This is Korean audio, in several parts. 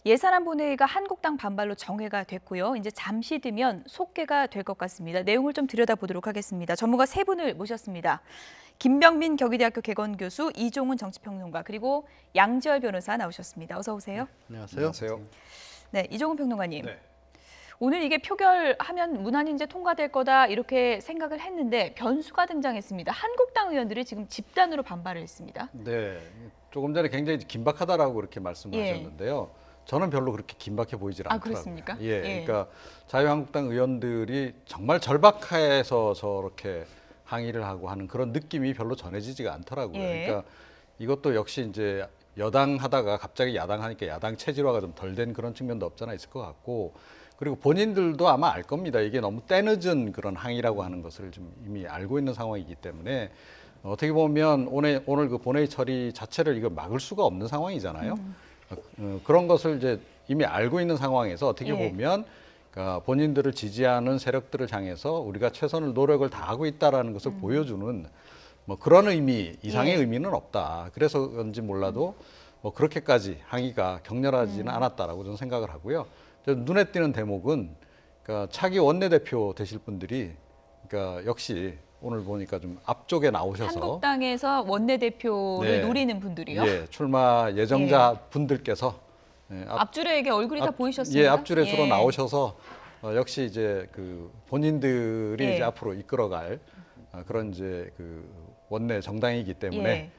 예산안 본회의가 한국당 반발로 정회가 됐고요. 이제 잠시 뒤면 속개가 될 것 같습니다. 내용을 좀 들여다보도록 하겠습니다. 전문가 세 분을 모셨습니다. 김병민 경희대학교 개건교수, 이종훈 정치평론가, 그리고 양지열 변호사 나오셨습니다. 어서 오세요. 안녕하세요. 안녕하세요. 네, 이종훈 평론가님. 네. 오늘 이게 표결하면 무난히 이제 통과될 거다 이렇게 생각을 했는데 변수가 등장했습니다. 한국당 의원들이 지금 집단으로 반발을 했습니다. 네, 조금 전에 굉장히 긴박하다라고 그렇게 말씀하셨는데요. 저는 별로 그렇게 긴박해 보이질 않더라고요. 그렇습니까? 예, 그러니까 자유한국당 의원들이 정말 절박해서 저렇게 항의를 하고 하는 그런 느낌이 별로 전해지지가 않더라고요. 그러니까 이것도 역시 이제 여당 하다가 갑자기 야당 하니까 야당 체질화가 좀 덜 된 그런 측면도 없잖아 있을 것 같고, 그리고 본인들도 아마 알 겁니다. 이게 너무 때늦은 그런 항의라고 하는 것을 좀 이미 알고 있는 상황이기 때문에 어떻게 보면 오늘 그 본회의 처리 자체를 이거 막을 수가 없는 상황이잖아요. 그런 것을 이제 이미 알고 있는 상황에서 어떻게 보면 그러니까 본인들을 지지하는 세력들을 향해서 우리가 최선을 노력을 다하고 있다라는 것을 보여주는 뭐 그런 의미 이상의 의미는 없다. 그래서 그런지 몰라도 뭐 그렇게까지 항의가 격렬하지는 않았다라고 저는 생각을 하고요. 눈에 띄는 대목은 그러니까 차기 원내대표 되실 분들이 그러니까 역시 오늘 보니까 좀 앞쪽에 나오셔서 한국당에서 원내대표를 노리는 분들이요? 예, 출마 예정자 분들께서 앞줄에 이게 얼굴이 다 보이셨습니다. 예, 앞줄에 주로 나오셔서 역시 이제 그 본인들이 이제 앞으로 이끌어갈 그런 이제 그 원내 정당이기 때문에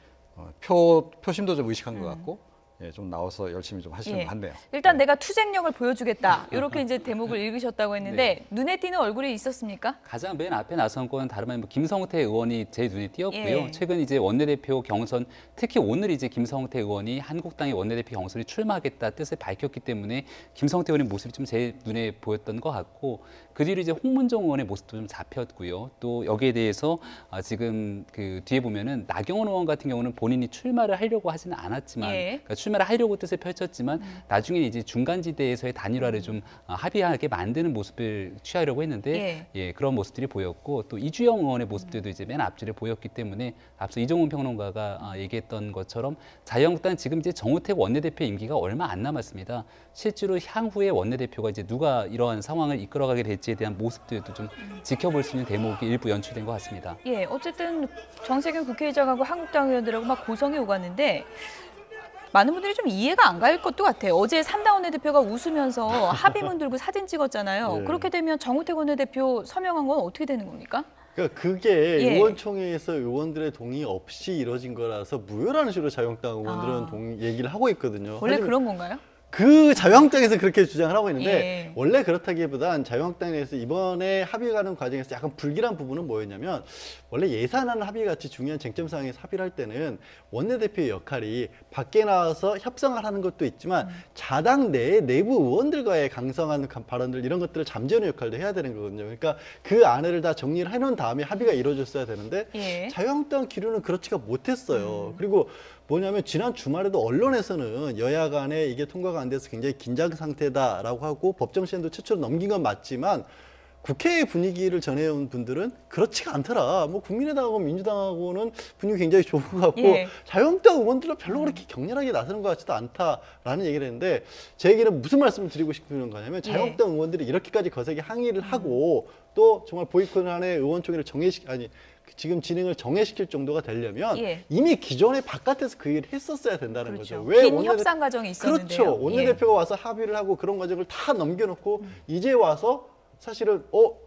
표심도 좀 의식한 것 같고. 예, 좀 나와서 열심히 좀 하시는 것 같네요. 일단 내가 투쟁력을 보여주겠다. 이렇게 이제 대목을 읽으셨다고 했는데 눈에 띄는 얼굴이 있었습니까? 가장 맨 앞에 나선 건 다름 아닌 김성태 의원이 제 눈에 띄었고요. 최근 이제 원내대표 경선, 특히 오늘 이제 김성태 의원이 한국당의 원내대표 경선에 출마하겠다 뜻을 밝혔기 때문에 김성태 의원의 모습이 좀 제 눈에 보였던 것 같고, 그 뒤로 이제 홍문종 의원의 모습도 좀 잡혔고요. 또 여기에 대해서 지금 그 뒤에 보면은 나경원 의원 같은 경우는 본인이 출마를 하려고 하지는 않았지만, 그러니까 출마를 하려고 뜻을 펼쳤지만 나중에 이제 중간지대에서의 단일화를 좀 합의하게 만드는 모습을 취하려고 했는데 그런 모습들이 보였고, 또 이주영 의원의 모습들도 이제 맨 앞줄에 보였기 때문에 앞서 이종훈 평론가가 얘기했던 것처럼 자유한국당 지금 이제 정우택 원내대표 임기가 얼마 안 남았습니다. 실제로 향후에 원내대표가 이제 누가 이러한 상황을 이끌어가게 될지에 대한 모습들도 좀 지켜볼 수 있는 대목이 일부 연출된 것 같습니다. 예, 어쨌든 정세균 국회의장하고 한국당 의원들하고 막 고성이 오갔는데 많은 분들이 좀 이해가 안 갈 것도 같아요. 어제 3당 원내대표가 웃으면서 합의문 들고 사진 찍었잖아요. 그렇게 되면 정우택 원내대표 서명한 건 어떻게 되는 겁니까? 그러니까 그게 의원총회에서 의원들의 동의 없이 이뤄진 거라서 무효라는 식으로 자유한국당 의원들은 얘기를 하고 있거든요. 원래 그런 건가요? 그 자유한국당에서 그렇게 주장을 하고 있는데 원래 그렇다기보단 자유한국당 내에서 이번에 합의가는 과정에서 약간 불길한 부분은 뭐였냐면, 원래 예산안 합의 같이 중요한 쟁점 사항에서 합의를 할 때는 원내대표의 역할이 밖에 나와서 협상을 하는 것도 있지만 자당 내의 내부 의원들과의 강성한 발언들 이런 것들을 잠재우는 역할도 해야 되는 거거든요. 그러니까 그 안을 다 정리를 해놓은 다음에 합의가 이루어졌어야 되는데 자유한국당 기류는 그렇지가 못했어요. 그리고 뭐냐면 지난 주말에도 언론에서는 여야 간에 이게 통과가 안 돼서 굉장히 긴장 상태다라고 하고 법정 시한도 최초로 넘긴 건 맞지만 국회의 분위기를 전해온 분들은 그렇지가 않더라. 뭐 국민의당하고 민주당하고는 분위기 굉장히 좋은 것 같고 자유한국당 의원들은 별로 그렇게 격렬하게 나서는 것 같지도 않다라는 얘기를 했는데, 제 얘기는 무슨 말씀을 드리고 싶은 거냐면 자유한국당 의원들이 이렇게까지 거세게 항의를 하고 또 정말 보이콧안의 의원총회를 지금 진행을 정회시킬 정도가 되려면 이미 기존의 바깥에서 그 일을 했었어야 된다는 거죠. 왜 긴 협상 과정이 있었는데요. 그렇죠. 원내대표가 와서 합의를 하고 그런 과정을 다 넘겨놓고 이제 와서 사실은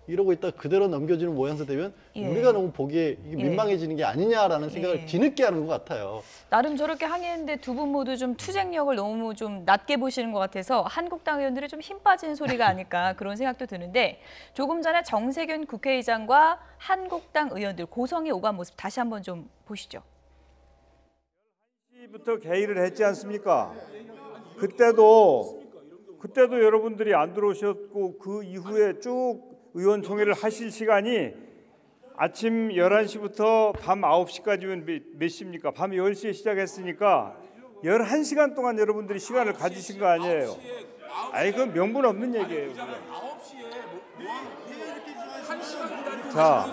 이러고 있다 그대로 넘겨주는 모양새 되면 우리가 너무 보기에 민망해지는 게 아니냐라는 생각을 뒤늦게 하는 것 같아요. 나름 저렇게 항의했는데 두 분 모두 좀 투쟁력을 너무 좀 낮게 보시는 것 같아서 한국당 의원들이 좀 힘 빠진 소리가 아닐까 그런 생각도 드는데, 조금 전에 정세균 국회의장과 한국당 의원들 고성이 오간 모습 다시 한번 좀 보시죠. 1시부터 개의를 했지 않습니까? 그때도 여러분들이 안 들어오셨고 그 이후에 쭉 의원총회를 하실 시간이 아침 11시부터 밤 9시까지면 몇 시입니까? 밤 10시에 시작했으니까 11시간 동안 여러분들이 시간을 가지신 거 아니에요? 아이, 그건 명분 없는 얘기예요. 자,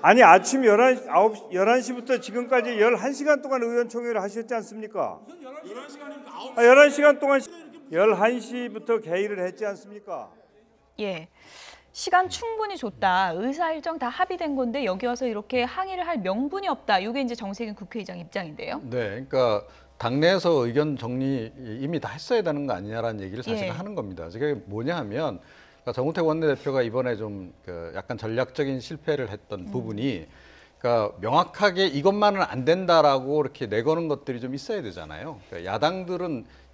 아니 아침 11시부터 지금까지 11시간 동안 의원총회를 하셨지 않습니까? 11시간 동안 11시부터 개의를 했지 않습니까? 예. 시간 충분히 줬다. 의사 일정 다 합의된 건데 여기 와서 이렇게 항의를 할 명분이 없다. 이게 이제 정세균 국회의장 입장인데요. 네, 그러니까 당내에서 의견 정리 이미 다 했어야 되는 거 아니냐라는 얘기를 사실은 예. 하는 겁니다. 그게 뭐냐 하면 그러니까 정우택 원내대표가 이번에 좀 그 약간 전략적인 실패를 했던 부분이 그러니까 명확하게 이것만은 안 된다라고 이렇게 내거는 것들이 좀 있어야 되잖아요. 그러니까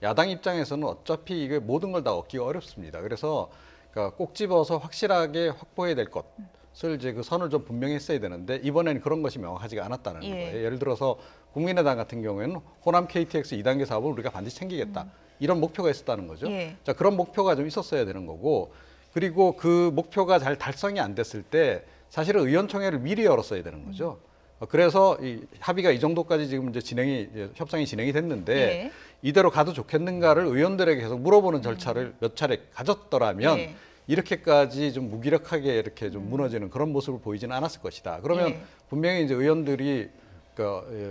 야당 입장에서는 어차피 이게 모든 걸 다 얻기가 어렵습니다. 그래서 그러니까 꼭 집어서 확실하게 확보해야 될 것을 이제 그 선을 좀 분명히 했어야 되는데 이번에는 그런 것이 명확하지가 않았다는 예. 거예요. 예를 들어서 국민의당 같은 경우에는 호남 KTX 2단계 사업을 우리가 반드시 챙기겠다. 이런 목표가 있었다는 거죠. 예. 자, 그런 목표가 좀 있었어야 되는 거고 그리고 그 목표가 잘 달성이 안 됐을 때 사실은 의원총회를 미리 열었어야 되는 거죠. 그래서 이 합의가 이 정도까지 지금 이제 협상이 진행이 됐는데 예. 이대로 가도 좋겠는가를 의원들에게 계속 물어보는 절차를 몇 차례 가졌더라면 예. 이렇게까지 좀 무기력하게 이렇게 좀 무너지는 그런 모습을 보이지는 않았을 것이다. 그러면 예. 분명히 이제 의원들이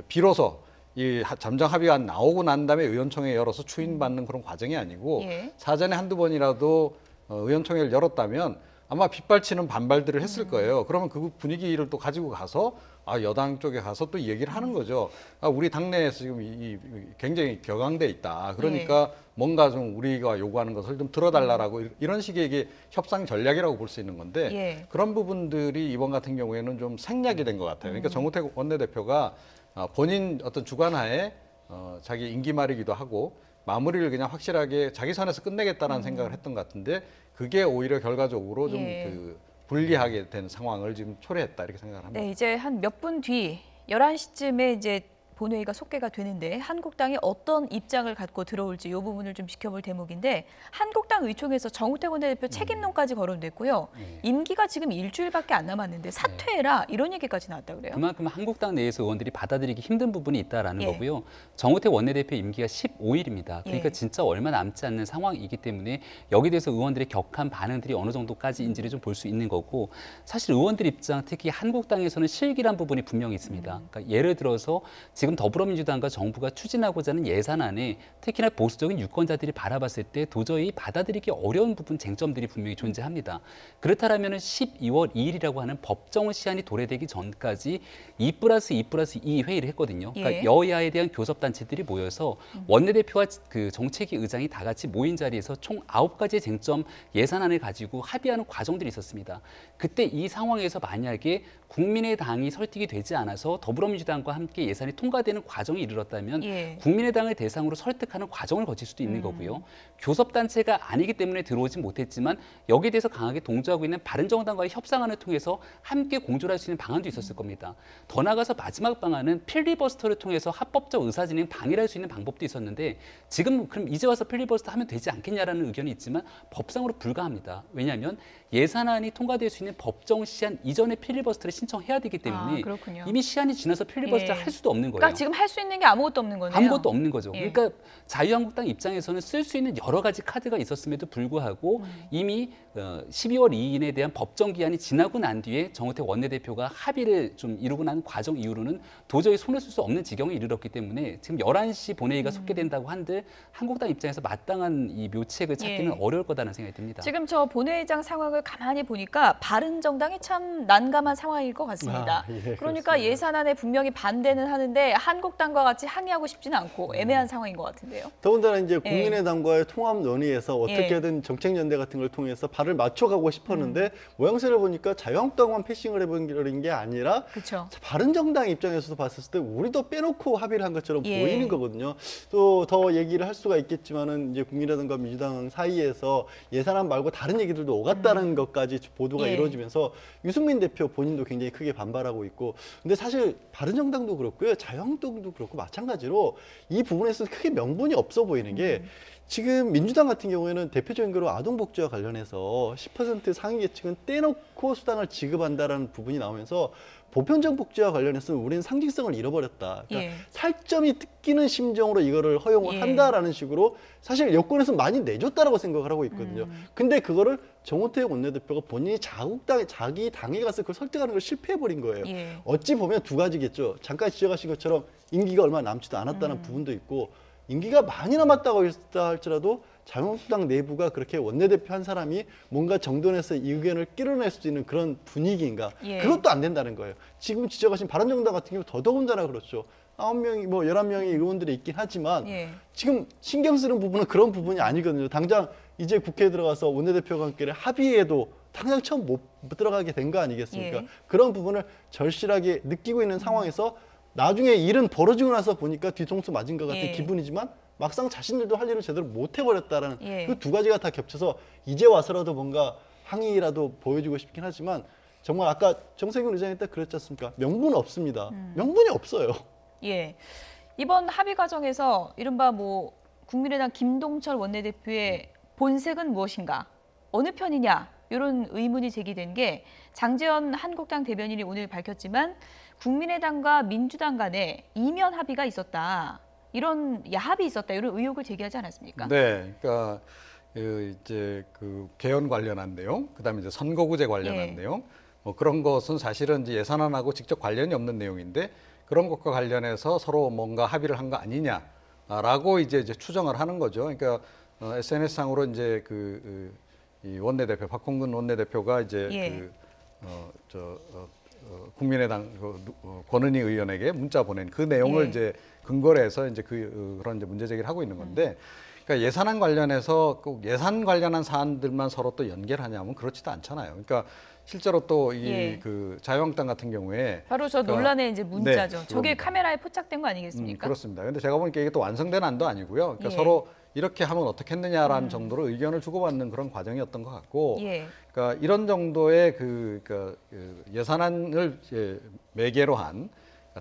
비로소 이 잠정 합의가 나오고 난 다음에 의원총회 열어서 추인받는 그런 과정이 아니고 예. 사전에 한두 번이라도 의원총회를 열었다면 아마 빗발치는 반발들을 했을 거예요. 그러면 그 분위기를 또 가지고 가서 여당 쪽에 가서 또 얘기를 하는 거죠. 우리 당내에서 지금 굉장히 격앙돼 있다. 그러니까 뭔가 좀 우리가 요구하는 것을 좀 들어달라라고 이런 식의 이게 협상 전략이라고 볼 수 있는 건데 예. 그런 부분들이 이번 같은 경우에는 좀 생략이 된 것 같아요. 그러니까 정우택 원내대표가 본인 어떤 주관하에 자기 임기 말이기도 하고 마무리를 그냥 확실하게 자기 선에서 끝내겠다라는 생각을 했던 것 같은데 그게 오히려 결과적으로 좀 예. 그 불리하게 된 상황을 지금 초래했다 이렇게 생각을 합니다. 네, 이제 한 몇 분 뒤 11시쯤에 이제 본회의가 속개가 되는데 한국당이 어떤 입장을 갖고 들어올지 이 부분을 좀 지켜볼 대목인데 한국당 의총에서 정우택 원내대표 책임론까지 거론됐고요. 임기가 지금 일주일밖에 안 남았는데 사퇴해라 이런 얘기까지 나왔다 그래요. 그만큼 한국당 내에서 의원들이 받아들이기 힘든 부분이 있다라는 예. 거고요. 정우택 원내대표 임기가 15일입니다. 그러니까 예. 진짜 얼마 남지 않는 상황이기 때문에 여기에 대해서 의원들의 격한 반응들이 어느 정도까지인지를 좀 볼 수 있는 거고 사실 의원들 입장 특히 한국당에서는 실기란 부분이 분명히 있습니다. 그러니까 예를 들어서 지금 더불어민주당과 정부가 추진하고자 하는 예산안에 특히나 보수적인 유권자들이 바라봤을 때 도저히 받아들이기 어려운 부분 쟁점들이 분명히 존재합니다. 그렇다면 12월 2일이라고 하는 법정 시한이 도래되기 전까지 2+2+2 회의를 했거든요. 그러니까 예. 여야에 대한 교섭단체들이 모여서 원내대표와 그 정책위 의장이 다 같이 모인 자리에서 총 9가지의 쟁점 예산안을 가지고 합의하는 과정들이 있었습니다. 그때 이 상황에서 만약에 국민의당이 설득이 되지 않아서 더불어민주당과 함께 예산이 통과되는 과정에 이르렀다면 예. 국민의당을 대상으로 설득하는 과정을 거칠 수도 있는 거고요. 교섭단체가 아니기 때문에 들어오진 못했지만 여기에 대해서 강하게 동조하고 있는 바른정당과의 협상안을 통해서 함께 공조할 수 있는 방안도 있었을 겁니다. 더 나아가서 마지막 방안은 필리버스터를 통해서 합법적 의사진행 방해를 할 수 있는 방법도 있었는데 지금 그럼 이제 와서 필리버스터 하면 되지 않겠냐라는 의견이 있지만 법상으로 불가합니다. 왜냐하면 예산안이 통과될 수 있는 법정 시한 이전에 필리버스터를 신청해야 되기 때문에 그렇군요. 이미 시한이 지나서 필리버스터를 예. 할 수도 없는 거예요. 그러니까 지금 할 수 있는 게 아무것도 없는 거네요. 아무것도 없는 거죠. 예. 그러니까 자유한국당 입장에서는 쓸 수 있는 여러 가지 카드가 있었음에도 불구하고 이미 12월 2일에 대한 법정 기한이 지나고 난 뒤에 정우택 원내대표가 합의를 좀 이루고 난 과정 이후로는 도저히 손을 쓸 수 없는 지경에 이르렀기 때문에 지금 11시 본회의가 속개된다고 한들 한국당 입장에서 마땅한 이 묘책을 찾기는 예. 어려울 거다는 생각이 듭니다. 지금 저 본회의장 상황을 가만히 보니까 바른정당이 참 난감한 상황일 것 같습니다. 예, 그러니까 그렇습니다. 예산안에 분명히 반대는 하는데 한국당과 같이 항의하고 싶지는 않고 애매한 상황인 것 같은데요. 더군다나 이제 국민의당과의 통합 논의에서 어떻게든 정책연대 같은 걸 통해서 발을 맞춰가고 싶었는데 모양새를 보니까 자유한국당만 패싱을 해버린 게 아니라 그렇죠. 바른정당 입장에서도 봤을 때 우리도 빼놓고 합의를 한 것처럼 예. 보이는 거거든요. 또 더 얘기를 할 수가 있겠지만은 이제 국민의당과 민주당 사이에서 예산안 말고 다른 얘기들도 오갔다는 것까지 보도가 예. 이루어지면서 유승민 대표 본인도 굉장히 크게 반발하고 있고, 근데 사실 바른정당도 그렇고요, 자유한국당도 그렇고 마찬가지로 이 부분에서 크게 명분이 없어 보이는 게 지금 민주당 같은 경우에는 대표적인 거로 아동복지와 관련해서 10% 상위 계층은 떼놓고 수당을 지급한다라는 부분이 나오면서 보편적 복지와 관련해서는 우리는 상징성을 잃어버렸다. 그러니까 예. 살점이 뜯기는 심정으로 이거를 허용을 예. 한다라는 식으로 사실 여권에서 많이 내줬다라고 생각을 하고 있거든요. 근데 그거를 정호택 원내대표가 본인이 자기 당에 가서 그걸 설득하는 걸 실패해버린 거예요. 예. 어찌 보면 두 가지겠죠. 잠깐 지적하신 것처럼 임기가 얼마 남지도 않았다는 부분도 있고, 임기가 많이 남았다고 했다 할지라도 자유한국당 내부가 그렇게 원내대표 한 사람이 뭔가 정돈해서 이 의견을 끌어낼 수 있는 그런 분위기인가? 예. 그것도 안 된다는 거예요. 지금 지적하신 바른정당 같은 경우 더더군다나 그렇죠. 9명이 뭐 11명의 의원들이 있긴 하지만 예. 지금 신경 쓰는 부분은 그런 부분이 아니거든요. 당장 이제 국회에 들어가서 원내대표와 함께 합의해도 당장 처음 못 들어가게 된 거 아니겠습니까? 예. 그런 부분을 절실하게 느끼고 있는 상황에서 나중에 일은 벌어지고 나서 보니까 뒤통수 맞은 것 같은 예. 기분이지만 막상 자신들도 할 일을 제대로 못 해버렸다라는 예. 그 두 가지가 다 겹쳐서 이제 와서라도 뭔가 항의라도 보여주고 싶긴 하지만 정말 아까 정세균 의장이 딱 그랬지 않습니까? 명분 없습니다. 명분이 없어요. 예. 이번 합의 과정에서 이른바 뭐 국민의당 김동철 원내대표의 본색은 무엇인가? 어느 편이냐? 이런 의문이 제기된 게 장제원 한국당 대변인이 오늘 밝혔지만 국민의당과 민주당 간에 이면 합의가 있었다. 이런 야합이 있었다. 이런 의혹을 제기하지 않았습니까? 네, 그러니까 이제 그 개헌 관련한 내용, 그다음에 이제 선거구제 관련한 예. 내용, 뭐 그런 것은 사실은 이제 예산안하고 직접 관련이 없는 내용인데 그런 것과 관련해서 서로 뭔가 합의를 한 거 아니냐라고 이제 추정을 하는 거죠. 그러니까 SNS상으로 이제 이 원내대표 박홍근 원내대표가 이제 예. 국민의당 권은희 의원에게 문자 보낸 그 내용을 예. 이제 근거로 해서 이제 그런 이제 문제 제기를 하고 있는 건데, 그러니까 예산안 관련해서 꼭 예산 관련한 사안들만 서로 또 연결하냐면 그렇지도 않잖아요. 그러니까 실제로 또 이 예. 그 자유한국당 같은 경우에 바로 저 논란의 이제 문자죠. 네, 저게 그겁니다. 카메라에 포착된 거 아니겠습니까? 그렇습니다. 근데 제가 보니까 이게 또 완성된 안도 아니고요. 그러니까 예. 서로 이렇게 하면 어떻겠느냐라는 정도로 의견을 주고받는 그런 과정이었던 것 같고, 예. 그러니까 이런 정도의 그 예산안을 이제 매개로 한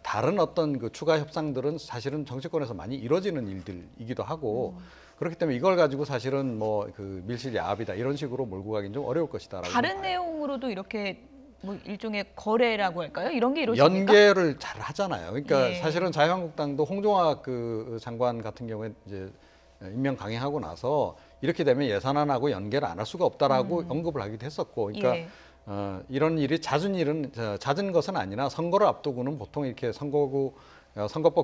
다른 어떤 그 추가 협상들은 사실은 정치권에서 많이 이루어지는 일들이기도 하고, 그렇기 때문에 이걸 가지고 사실은 뭐 그 밀실 야합이다 이런 식으로 몰고 가긴 좀 어려울 것이다라고 다른 봐요. 내용으로도 이렇게 뭐 일종의 거래라고 할까요? 이런 게 이루어집니까? 연계를 잘 하잖아요. 그러니까 예. 사실은 자유한국당도 홍종학 그 장관 같은 경우에 이제 임명 강행하고 나서 이렇게 되면 예산안하고 연계를 안 할 수가 없다라고 언급을 하기도 했었고, 그러니까 예. 이런 일이 잦은 것은 아니나 선거를 앞두고는 보통 이렇게 선거법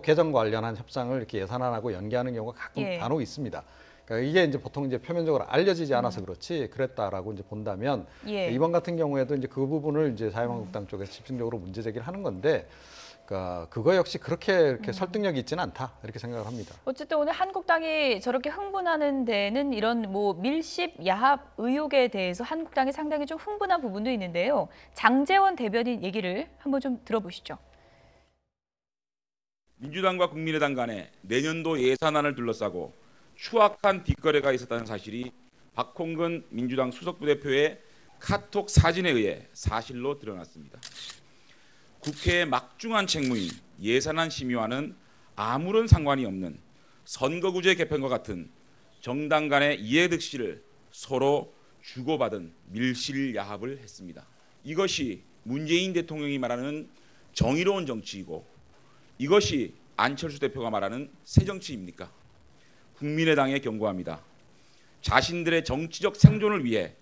개정 관련한 협상을 이렇게 예산안하고 연계하는 경우가 가끔 예. 간혹 있습니다. 그러니까 이게 이제 보통 이제 표면적으로 알려지지 않아서 그렇지 그랬다라고 이제 본다면, 예. 이번 같은 경우에도 이제 그 부분을 이제 자유한국당 쪽에서 집중적으로 문제 제기를 하는 건데, 그러니까 그거 역시 그렇게 이렇게 설득력이 있지는 않다 이렇게 생각을 합니다. 어쨌든 오늘 한국당이 저렇게 흥분하는 데는 이런 뭐 밀십 야합 의혹에 대해서 한국당이 상당히 좀 흥분한 부분도 있는데요. 장제원 대변인 얘기를 한번 좀 들어보시죠. 민주당과 국민의당 간에 내년도 예산안을 둘러싸고 추악한 뒷거래가 있었다는 사실이 박홍근 민주당 수석부대표의 카톡 사진에 의해 사실로 드러났습니다. 국회의 막중한 책무인 예산안 심의와는 아무런 상관이 없는 선거구제 개편과 같은 정당 간의 이해득실을 서로 주고받은 밀실 야합을 했습니다. 이것이 문재인 대통령이 말하는 정의로운 정치이고 이것이 안철수 대표가 말하는 새 정치입니까? 국민의당에 경고합니다. 자신들의 정치적 생존을 위해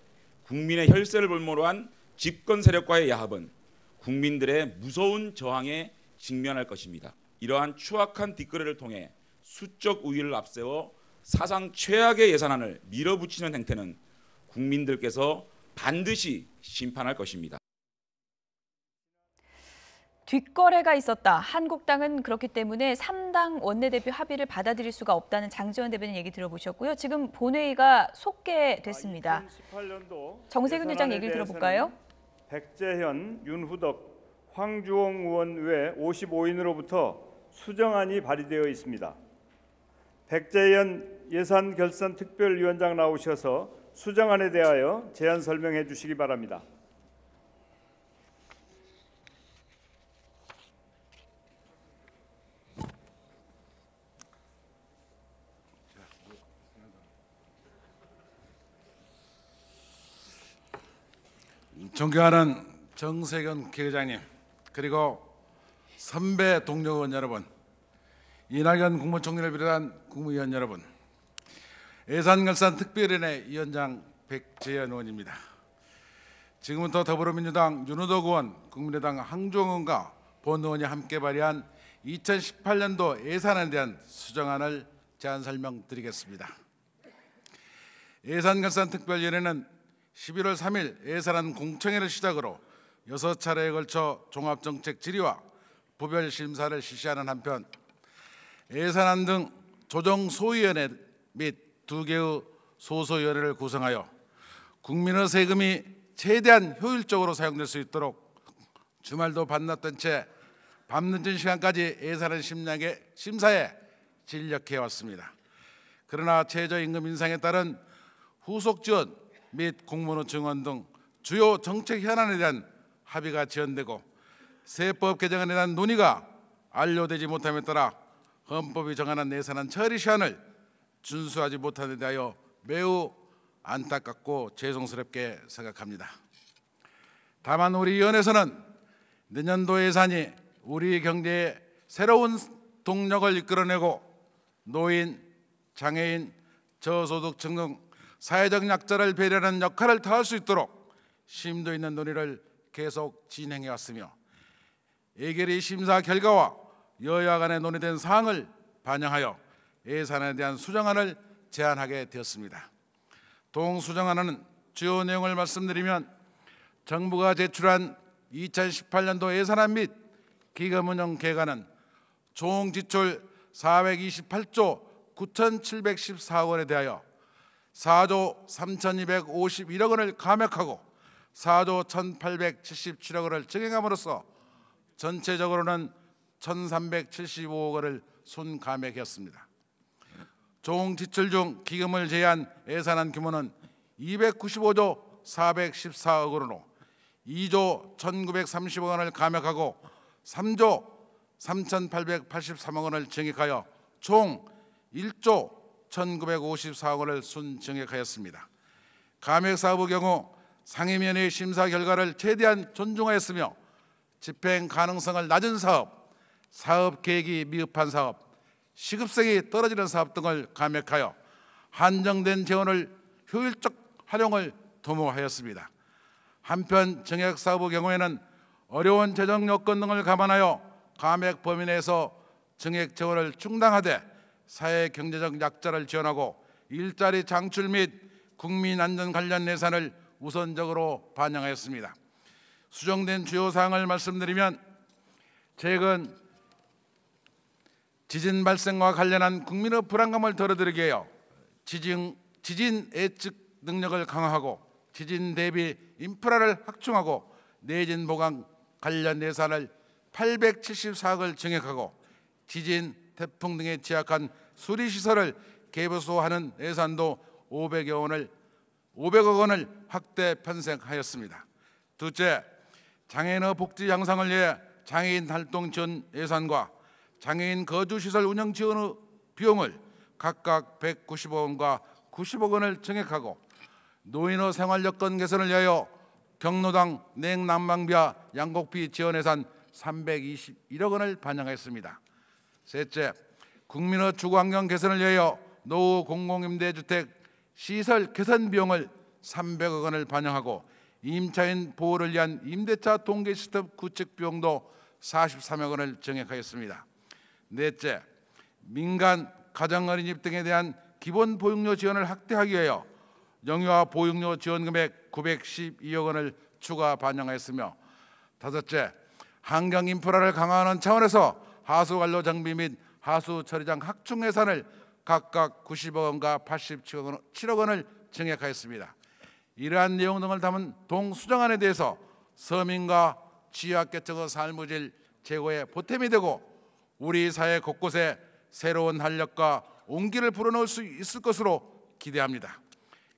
국민의 혈세를 볼모로 한 집권 세력과의 야합은 국민들의 무서운 저항에 직면할 것입니다. 이러한 추악한 뒷거래를 통해 수적 우위를 앞세워 사상 최악의 예산안을 밀어붙이는 행태는 국민들께서 반드시 심판할 것입니다. 뒷거래가 있었다. 한국당은 그렇기 때문에 3당 원내대표 합의를 받아들일 수가 없다는 장제원 대변인 얘기 들어보셨고요. 지금 본회의가 속개됐습니다. 2018년도 정세균 의장 얘기를 들어볼까요? 백재현, 윤후덕, 황주홍 의원 외 55인으로부터 수정안이 발의되어 있습니다. 백재현 예산결산특별위원장 나오셔서 수정안에 대하여 제안 설명해 주시기 바랍니다. 존경하는 정세균 기자님, 그리고 선배 동료 의원 여러분, 이낙연 국무총리를 비롯한 국무위원 여러분, 예산결산 특별위원회 위원장 백재현 의원입니다. 지금부터 더불어민주당 윤호덕 의원, 국민의당 황교안 의원과 본 의원이 함께 발의한 2018년도 예산에 대한 수정안을 제안 설명드리겠습니다. 예산결산 특별위원회는 11월 3일 예산안 공청회를 시작으로 6차례에 걸쳐 종합정책 질의와 부별 심사를 실시하는 한편 예산안 등 조정소위원회 및 2개의 소소위원회를 구성하여 국민의 세금이 최대한 효율적으로 사용될 수 있도록 주말도 밤낮된 채 밤늦은 시간까지 예산안 심사에 진력해 왔습니다. 그러나 최저임금 인상에 따른 후속 지원 및 공무원 증원 등 주요 정책 현안에 대한 합의가 지연되고 세법 개정안에 대한 논의가 완료되지 못함에 따라 헌법이 정하는 예산안 처리 시한을 준수하지 못한 데 대하여 매우 안타깝고 죄송스럽게 생각합니다. 다만 우리 위원회에서는 내년도 예산이 우리 경제에 새로운 동력을 이끌어내고 노인, 장애인, 저소득층 등 사회적 약자를 배려하는 역할을 다할 수 있도록 심도 있는 논의를 계속 진행해 왔으며 예결위 심사 결과와 여야 간에 논의된 사항을 반영하여 예산에 대한 수정안을 제안하게 되었습니다. 동수정안은 주요 내용을 말씀드리면 정부가 제출한 2018년도 예산안 및 기금운용 계획안은 총 지출 428조 9,714억 원에 대하여 4조 3,251억 원을 감액하고 4조 1,877억 원을 증액함으로써 전체적으로는 1,375억 원을 순감액했습니다. 총 지출 중 기금을 제외한 예산안 규모는 295조 414억 원으로 2조 1,930억 원을 감액하고 3조 3,883억 원을 증액하여 총 1조 1,954억 원을 순증액하였습니다. 감액 사업의 경우 상임위원회의 심사 결과를 최대한 존중하였으며 집행 가능성을 낮은 사업, 사업 계획이 미흡한 사업, 시급성이 떨어지는 사업 등을 감액하여 한정된 재원을 효율적 활용을 도모하였습니다. 한편 증액 사업의 경우에는 어려운 재정 여건 등을 감안하여 감액 범위 내에서 증액 재원을 충당하되 사회 경제적 약자를 지원하고 일자리 창출 및 국민 안전 관련 예산을 우선적으로 반영하였습니다. 수정된 주요 사항을 말씀드리면 최근 지진 발생과 관련한 국민의 불안감을 덜어드리기 위하여 지진 예측 능력을 강화하고 지진 대비 인프라를 확충하고 내진 보강 관련 예산을 874억을 증액하고 지진, 태풍 등에 취약한 수리시설을 개보수하는 예산도 500억 원을 확대 편성하였습니다. 둘째, 장애인의 복지 향상을 위해 장애인 활동 지원 예산과 장애인 거주시설 운영 지원의 비용을 각각 190억 원과 90억 원을 증액하고 노인의 생활 여건 개선을 위하여 경로당 냉난방비와 양곡비 지원 예산 321억 원을 반영했습니다. 셋째, 국민의 주거환경 개선을 위하여 노후 공공임대주택 시설 개선 비용을 300억 원을 반영하고 임차인 보호를 위한 임대차 동계 시스템 구축 비용도 43억 원을 증액하였습니다. 넷째, 민간 가정 어린이집 등에 대한 기본 보육료 지원을 확대하기 위하여 영유아 보육료 지원 금액 912억 원을 추가 반영하였으며 다섯째, 환경 인프라를 강화하는 차원에서 하수 관로 장비 및 하수 처리장 확충 예산을 각각 90억 원과 87억 원을 증액하였습니다. 이러한 내용 등을 담은 동수정안에 대해서 서민과 취약계층의 삶의 질 제고에 보탬이 되고 우리 사회 곳곳에 새로운 활력과 온기를 불어넣을 수 있을 것으로 기대합니다.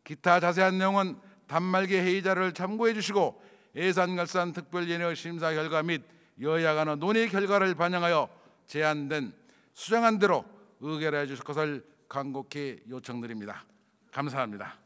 기타 자세한 내용은 단말기 회의 자료를 참고해 주시고 예산결산 특별위원회 심사 결과 및 여야 간의 논의 결과를 반영하여 제안된 수정안대로 의결해 주실 것을 간곡히 요청드립니다. 감사합니다.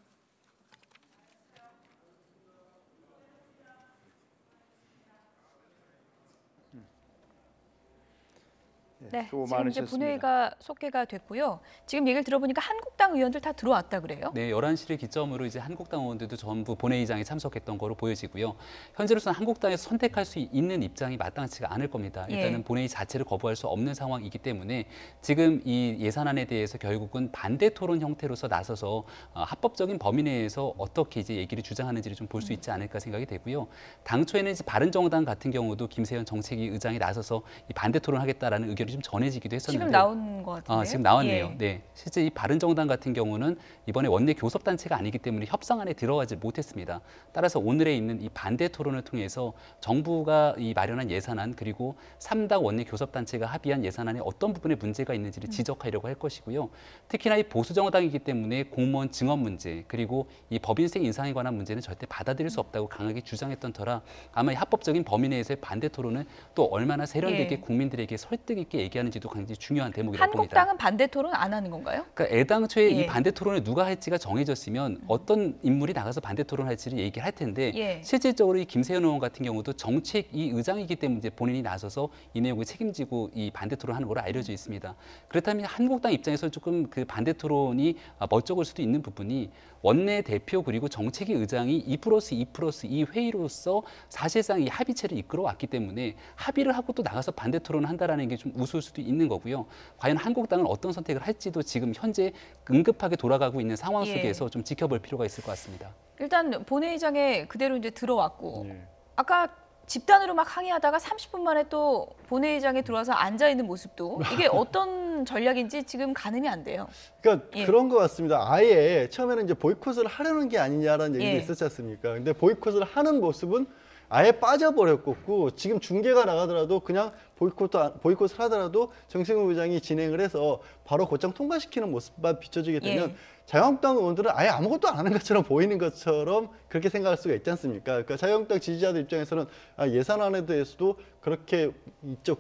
네, 수고 지금 이제 많으셨습니다. 본회의가 속개가 됐고요. 지금 얘기를 들어보니까 한국당 의원들 다 들어왔다 그래요? 네, 11시를 기점으로 이제 한국당 의원들도 전부 본회의장에 참석했던 거로 보여지고요. 현재로서는 한국당에서 선택할 수 있는 입장이 마땅치가 않을 겁니다. 일단은 예. 본회의 자체를 거부할 수 없는 상황이기 때문에 지금 이 예산안에 대해서 결국은 반대 토론 형태로서 나서서 합법적인 범위 내에서 어떻게 이제 얘기를 주장하는지를 좀 볼 수 있지 않을까 생각이 되고요. 당초에는 이제 바른정당 같은 경우도 김세현 정책위 의장이 나서서 이 반대 토론하겠다라는 의견이 좀 전해지기도 했었는데 지금 나온 것 같은데요? 지금 나왔네요. 예. 네, 실제 이 바른정당 같은 경우는 이번에 원내 교섭단체가 아니기 때문에 협상안에 들어가지 못했습니다. 따라서 오늘에 있는 이 반대 토론을 통해서 정부가 이 마련한 예산안 그리고 3당 원내 교섭단체가 합의한 예산안에 어떤 부분에 문제가 있는지를 지적하려고 할 것이고요. 특히나 이 보수정당이기 때문에 공무원 증언 문제 그리고 이 법인세 인상에 관한 문제는 절대 받아들일 수 없다고 강하게 주장했던 터라 아마 이 합법적인 범위 내에서의 반대 토론은 또 얼마나 세련되게 예. 국민들에게 설득 있게 얘기하는지도 굉장히 중요한 대목이라고 봅니다. 한국당은 반대 토론 안 하는 건가요? 그러니까 애당초에 예. 이 반대 토론을 누가 할지가 정해졌으면 어떤 인물이 나가서 반대 토론할지를 얘기를 할 텐데 예. 실질적으로 이 김세현 의원 같은 경우도 정책 이 의장이기 때문에 이제 본인이 나서서 이 내용을 책임지고 이 반대 토론하는 걸로 알려져 있습니다. 그렇다면 한국당 입장에서 조금 그 반대 토론이 멀쩍을 수도 있는 부분이 원내 대표 그리고 정책위 의장이 2+2+2 회의로서 사실상 이 합의체를 이끌어왔기 때문에 합의를 하고 또 나가서 반대 토론을 한다라는 게 좀 우스울 수도 있는 거고요. 과연 한국당은 어떤 선택을 할지도 지금 현재 응급하게 돌아가고 있는 상황 예. 속에서 좀 지켜볼 필요가 있을 것 같습니다. 일단 본회의장에 그대로 이제 들어왔고 예. 아까 집단으로 막 항의하다가 30분 만에 또 본회의장에 들어와서 앉아 있는 모습도 이게 어떤 전략인지 지금 가늠이 안 돼요. 그러니까 예. 그런 것 같습니다. 아예 처음에는 이제 보이콧을 하려는 게 아니냐라는 얘기도 예. 있었지 않습니까? 근데 보이콧을 하는 모습은 아예 빠져버렸고 지금 중계가 나가더라도 그냥 보이콧을 하더라도 정세균 의장이 진행을 해서 바로 곧장 통과시키는 모습만 비춰지게 되면 예. 자유한국당 의원들은 아예 아무것도 안 하는 것처럼 보이는 것처럼 그렇게 생각할 수가 있지 않습니까? 그러니까 자유한국당 지지자들 입장에서는 예산안에 대해서도 그렇게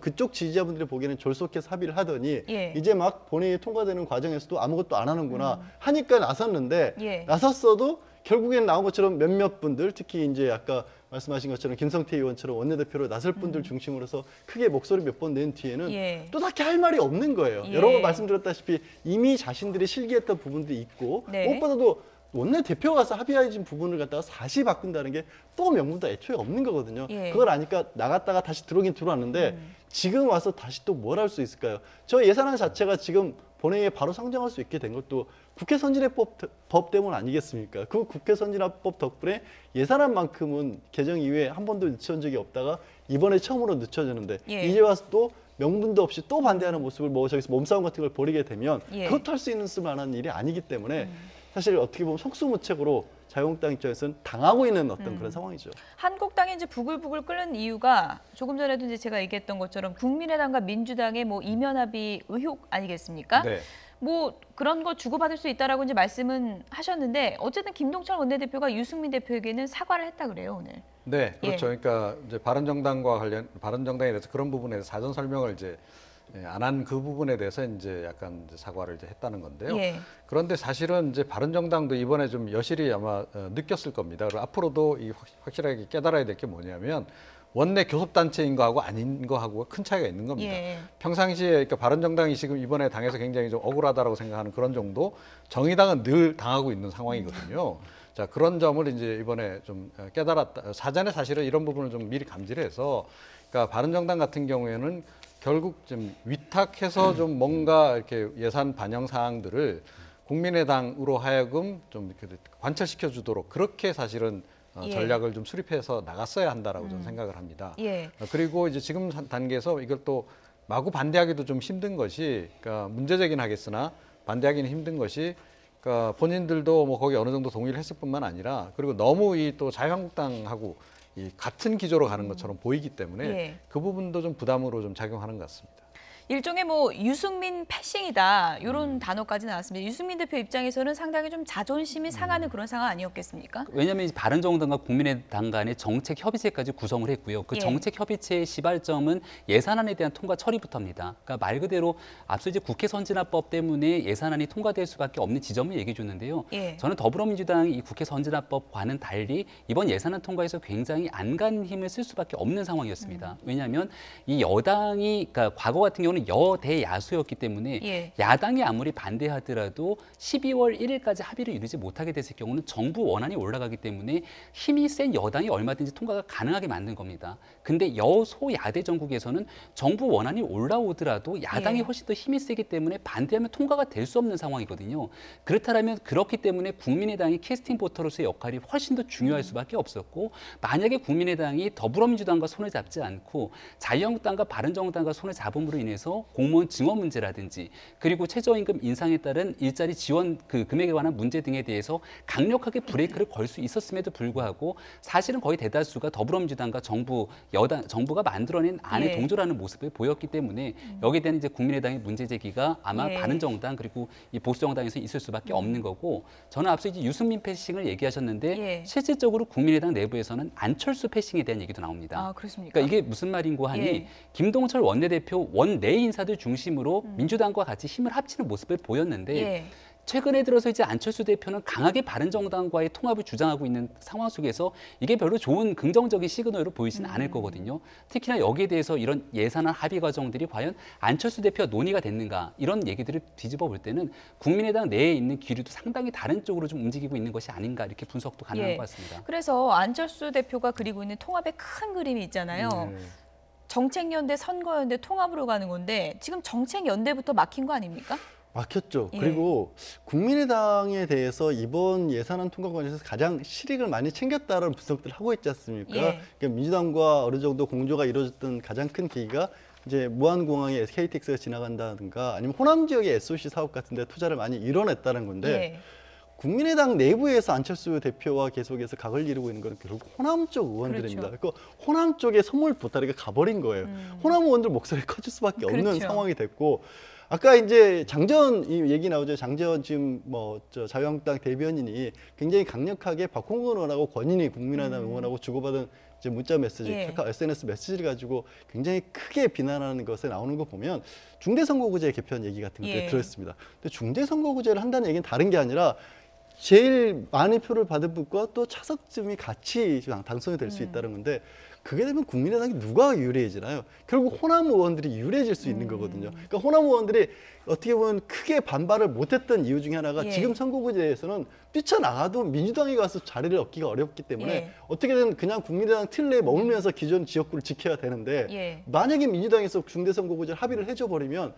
그쪽 지지자분들이 보기에는 졸속해서 합의를 하더니 예. 이제 막 본회의에 통과되는 과정에서도 아무것도 안 하는구나 하니까 나섰는데 예. 나섰어도 결국엔 나온 것처럼 몇몇 분들 특히 이제 아까 말씀하신 것처럼 김성태 의원처럼 원내대표로 나설 분들 중심으로서 크게 목소리 몇 번 낸 뒤에는 예. 또 딱히 할 말이 없는 거예요. 예. 여러 번 말씀드렸다시피 이미 자신들이 실기했던 부분도 있고 네. 무엇보다도 원내대표가 가서 합의해진 부분을 갖다가 다시 바꾼다는 게 또 명분도 애초에 없는 거거든요. 예. 그걸 아니까 나갔다가 다시 들어오긴 들어왔는데 지금 와서 다시 또 뭘 할 수 있을까요? 저 예산안 자체가 지금 본회의에 바로 상정할 수 있게 된 것도 국회 선진화법 때문 아니겠습니까? 그 국회 선진화법 덕분에 예산안만큼은 개정 이후에 한 번도 늦춰진 적이 없다가 이번에 처음으로 늦춰졌는데 예. 이제 와서 또 명분도 없이 또 반대하는 모습을 뭐 저기서 몸싸움 같은 걸 벌이게 되면 예. 그것도 할 수 있는 만한 일이 아니기 때문에 사실 어떻게 보면 속수무책으로 자유한국당 입장에서는 당하고 있는 어떤 그런 상황이죠. 한국당이 이제 부글부글 끓는 이유가 조금 전에도 이제 제가 얘기했던 것처럼 국민의당과 민주당의 뭐 이면 합의 의혹 아니겠습니까? 네. 뭐 그런 거 주고받을 수 있다라고 이제 말씀은 하셨는데 어쨌든 김동철 원내대표가 유승민 대표에게는 사과를 했다 그래요 오늘. 네, 예. 그렇죠. 그러니까 이제 바른정당에 대해서 그런 부분에 대해서 사전 설명을 이제 안 한 그 부분에 대해서 이제 약간 이제 사과를 이제 했다는 건데요. 예. 그런데 사실은 이제 바른정당도 이번에 좀 여실히 아마 느꼈을 겁니다. 그리고 앞으로도 이 확실하게 깨달아야 될 게 뭐냐면 원내 교섭단체인 거하고 아닌 거하고 큰 차이가 있는 겁니다. 예. 평상시에 그러니까 바른정당이 지금 이번에 당에서 굉장히 좀 억울하다라고 생각하는 그런 정도, 정의당은 늘 당하고 있는 상황이거든요. 자, 그런 점을 이제 이번에 좀 깨달았다. 사전에 사실은 이런 부분을 좀 미리 감지를 해서, 그러니까 바른정당 같은 경우에는 결국 좀 위탁해서 좀 뭔가 이렇게 예산 반영 사항들을 국민의당으로 하여금 좀 이렇게 관철시켜 주도록 그렇게 사실은 예. 전략을 좀 수립해서 나갔어야 한다라고 저는 생각을 합니다. 예. 그리고 이제 지금 단계에서 이걸 또 마구 반대하기도 좀 힘든 것이, 그러니까 문제제기는 하겠으나 반대하기는 힘든 것이, 그러니까 본인들도 뭐 거기 어느 정도 동의를 했을 뿐만 아니라, 그리고 너무 이 또 자유한국당하고 이 같은 기조로 가는 것처럼 보이기 때문에 예. 그 부분도 좀 부담으로 좀 작용하는 것 같습니다. 일종의 뭐 유승민 패싱이다 이런 단어까지 나왔습니다. 유승민 대표 입장에서는 상당히 좀 자존심이 상하는 그런 상황 아니었겠습니까? 왜냐하면 이제 바른정당과 국민의당 간의 정책 협의체까지 구성을 했고요. 그 예. 정책 협의체의 시발점은 예산안에 대한 통과 처리부터입니다. 그러니까 말 그대로 앞서 이제 국회 선진화법 때문에 예산안이 통과될 수밖에 없는 지점을 얘기해 줬는데요. 예. 저는 더불어민주당이 이 국회 선진화법과는 달리 이번 예산안 통과에서 굉장히 안간 힘을 쓸 수밖에 없는 상황이었습니다. 왜냐하면 이 여당이, 그러니까 과거 같은 경우는 이거는 여대야수였기 때문에 예. 야당이 아무리 반대하더라도 12월 1일까지 합의를 이루지 못하게 됐을 경우는 정부 원안이 올라가기 때문에 힘이 센 여당이 얼마든지 통과가 가능하게 만든 겁니다. 근데 여소야대 전국에서는 정부 원안이 올라오더라도 야당이 예. 훨씬 더 힘이 세기 때문에 반대하면 통과가 될 수 없는 상황이거든요. 그렇다면 그렇기 때문에 국민의당이 캐스팅 보터로서의 역할이 훨씬 더 중요할 수밖에 없었고, 만약에 국민의당이 더불어민주당과 손을 잡지 않고 자유한국당과 바른정당과 손을 잡음으로 인해서 공무원 증원 문제라든지 그리고 최저임금 인상에 따른 일자리 지원 그 금액에 관한 문제 등에 대해서 강력하게 브레이크를 걸 수 있었음에도 불구하고 사실은 거의 대다수가 더불어민주당과 정부가 만들어낸 안에 예. 동조라는 모습을 보였기 때문에 여기에 대한 이제 국민의당의 문제 제기가 아마 예. 바른정당 그리고 이 보수정당에서 있을 수밖에 없는 거고, 저는 앞서 이제 유승민 패싱을 얘기하셨는데 예. 실질적으로 국민의당 내부에서는 안철수 패싱에 대한 얘기도 나옵니다. 아, 그렇습니까? 그러니까 이게 무슨 말인고 하니 예. 김동철 원내대표 원내 인사들 중심으로 민주당과 같이 힘을 합치는 모습을 보였는데 예. 최근에 들어서 이제 안철수 대표는 강하게 바른정당과의 통합을 주장하고 있는 상황 속에서 이게 별로 좋은 긍정적인 시그널로 보이지는 않을 거거든요. 특히나 여기에 대해서 이런 예산안 합의 과정들이 과연 안철수 대표와 논의가 됐는가, 이런 얘기들을 뒤집어 볼 때는 국민의당 내에 있는 기류도 상당히 다른 쪽으로 좀 움직이고 있는 것이 아닌가, 이렇게 분석도 가능한 예. 것 같습니다. 그래서 안철수 대표가 그리고 있는 통합의 큰 그림이 있잖아요. 정책연대, 선거연대 통합으로 가는 건데 지금 정책연대부터 막힌 거 아닙니까? 막혔죠. 예. 그리고 국민의당에 대해서 이번 예산안 통과 과정에서 가장 실익을 많이 챙겼다는 분석들을 하고 있지 않습니까? 예. 그러니까 민주당과 어느 정도 공조가 이루어졌던 가장 큰 계기가 이제 무안공항에 KTX가 지나간다든가 아니면 호남 지역의 SOC 사업 같은 데 투자를 많이 이뤄냈다는 건데 예. 국민의당 내부에서 안철수 대표와 계속해서 각을 이루고 있는 건 결국 호남 쪽 의원들입니다. 그렇죠. 그러니까 호남 쪽에 선물 보따리가 가버린 거예요. 호남 의원들 목소리가 커질 수밖에 없는 그렇죠. 상황이 됐고, 아까 이제 장재원 이 얘기 나오죠. 장재원 지금 자유한국당 대변인이 굉장히 강력하게 박홍근 의원하고 권인희 국민의당 의원하고 주고받은 이제 문자 메시지, 예. 카카오 SNS 메시지를 가지고 굉장히 크게 비난하는 것에 나오는 거 보면 중대선거구제 개편 얘기 같은 것들이 예. 들어있습니다. 근데 중대선거구제를 한다는 얘기는 다른 게 아니라 제일 많은 표를 받은 분과 또 차석쯤이 같이 당선이 될 수 있다는 건데, 그게 되면 국민의당이 누가 유리해지나요? 결국 호남 의원들이 유리해질 수 있는 거거든요. 그러니까 호남 의원들이 어떻게 보면 크게 반발을 못했던 이유 중에 하나가 예. 지금 선거구제에서는 뛰쳐나가도 민주당이 가서 자리를 얻기가 어렵기 때문에 예. 어떻게든 그냥 국민의당 틀 내에 머물면서 기존 지역구를 지켜야 되는데 예. 만약에 민주당에서 중대선거구제를 합의를 해줘 버리면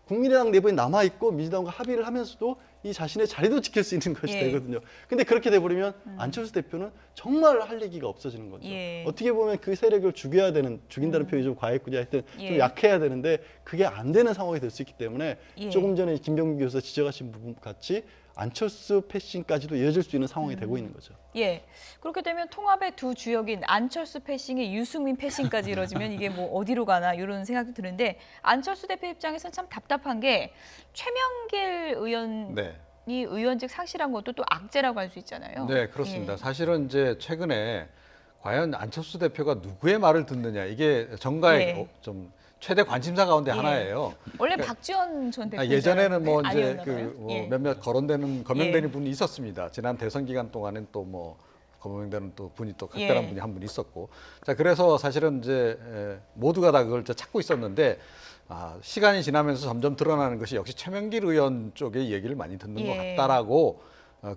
국민의당 내부에 남아있고 민주당과 합의를 하면서도 이 자신의 자리도 지킬 수 있는 것이 예. 되거든요. 근데 그렇게 돼버리면 안철수 대표는 정말 할 얘기가 없어지는 거죠. 예. 어떻게 보면 그 세력을 죽이는 표현이 좀 과했군요. 하여튼 예. 좀 약해야 되는데 그게 안 되는 상황이 될 수 있기 때문에 예. 조금 전에 김병민 교수가 지적하신 부분 같이 안철수 패싱까지도 이어질 수 있는 상황이 되고 있는 거죠. 예. 그렇게 되면 통합의 두 주역인 안철수 패싱에 유승민 패싱까지 이루어지면 이게 뭐 어디로 가나 이런 생각도 드는데, 안철수 대표 입장에서는 참 답답한 게 최명길 의원이 네. 의원직 상실한 것도 또 악재라고 할 수 있잖아요. 네, 그렇습니다. 예. 사실은 이제 최근에 과연 안철수 대표가 누구의 말을 듣느냐, 이게 정가의 예. 좀 최대 관심사 가운데 예. 하나예요. 원래 박지원 전 대표 예전에는 뭐 이제 아니었나 그 봐요. 뭐 예. 몇몇 거론되는 예. 분이 있었습니다. 지난 대선 기간 동안엔 또 뭐 거명되는 또 분이 또 각별한 예. 분이 한 분 있었고, 자 그래서 사실은 이제 모두가 다 그걸 이제 찾고 있었는데, 시간이 지나면서 점점 드러나는 것이 역시 최명길 의원 쪽의 얘기를 많이 듣는 것 예. 같다라고.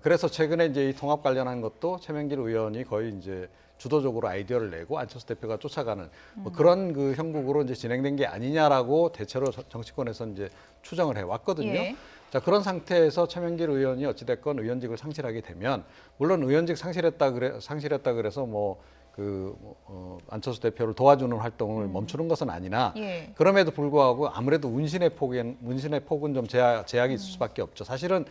그래서 최근에 이제 이 통합 관련한 것도 최명길 의원이 거의 이제 주도적으로 아이디어를 내고 안철수 대표가 쫓아가는 뭐 그런 그 형국으로 이제 진행된 게 아니냐라고 대체로 정치권에서 이제 추정을 해 왔거든요. 예. 자, 그런 상태에서 최명길 의원이 어찌됐건 의원직을 상실하게 되면, 물론 의원직 상실했다 그래서 안철수 대표를 도와주는 활동을 멈추는 것은 아니나, 예. 그럼에도 불구하고 아무래도 운신의 폭은 좀 제약이 있을 수밖에 없죠. 사실은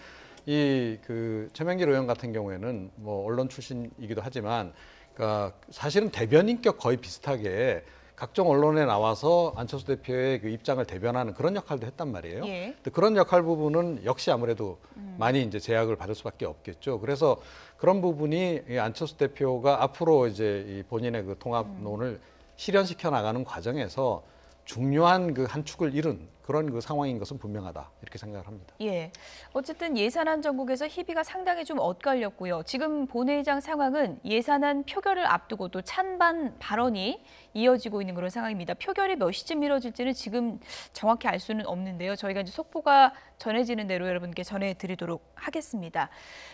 최명길 의원 같은 경우에는 뭐 언론 출신이기도 하지만, 그러니까 사실은 대변인격 거의 비슷하게 각종 언론에 나와서 안철수 대표의 그 입장을 대변하는 그런 역할도 했단 말이에요. 예. 근데 그런 역할 부분은 역시 아무래도 많이 이제 제약을 받을 수밖에 없겠죠. 그래서 그런 부분이 이 안철수 대표가 앞으로 이제 이 본인의 그 통합론을 실현시켜 나가는 과정에서 중요한 그 한 축을 잃은 그런 그 상황인 것은 분명하다 이렇게 생각을 합니다. 예. 어쨌든 예산안 전국에서 희비가 상당히 좀 엇갈렸고요. 지금 본회의장 상황은 예산안 표결을 앞두고 또 찬반 발언이 이어지고 있는 그런 상황입니다. 표결이 몇 시쯤 이뤄질지는 지금 정확히 알 수는 없는데요. 저희가 이제 속보가 전해지는 대로 여러분께 전해드리도록 하겠습니다.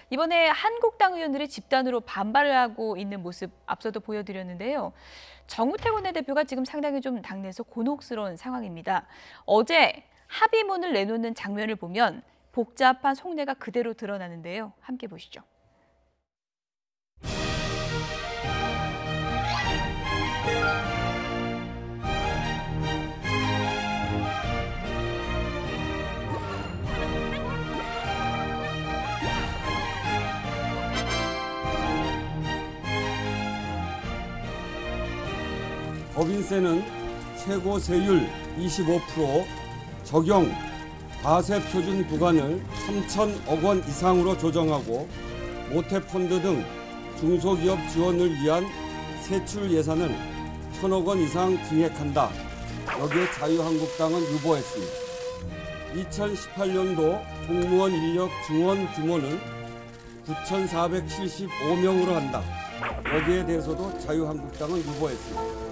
이번에 한국당 의원들이 집단으로 반발을 하고 있는 모습 앞서도 보여드렸는데요. 정우택 원내대표가 지금 상당히 좀 당내에서 곤혹스러운 상황입니다. 어제 합의문을 내놓는 장면을 보면 복잡한 속내가 그대로 드러나는데요. 함께 보시죠. 법인세는 최고 세율 25% 적용 과세 표준 구간을 3천억 원 이상으로 조정하고 모태펀드 등 중소기업 지원을 위한 세출 예산을 1,000억 원 이상 증액한다. 여기에 자유한국당은 유보했습니다. 2018년도 공무원 인력 증원 규모는 9,475명으로 한다. 여기에 대해서도 자유한국당은 유보했습니다.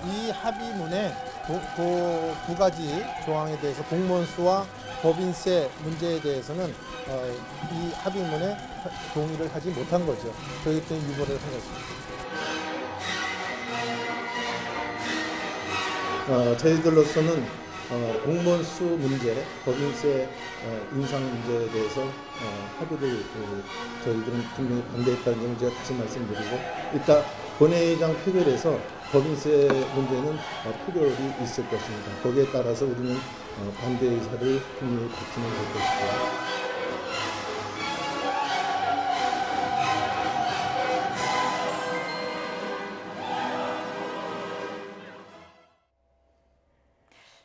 이 합의문에 두 가지 조항에 대해서 공무원 수와 법인세 문제에 대해서는 이 합의문에 동의를 하지 못한 거죠. 그렇기 때문에 유보를 한 것입니다. 저희들로서는 공무원 수 문제, 법인세 인상 문제에 대해서 합의를 저희들은 분명히 반대했다는 점을 제가 다시 말씀드리고, 이따 본회의장 표결에서 법인세 문제는 표결이 있을 것입니다. 거기에 따라서 우리는 반대 의사를 분명히 밝히면 될 것이고요.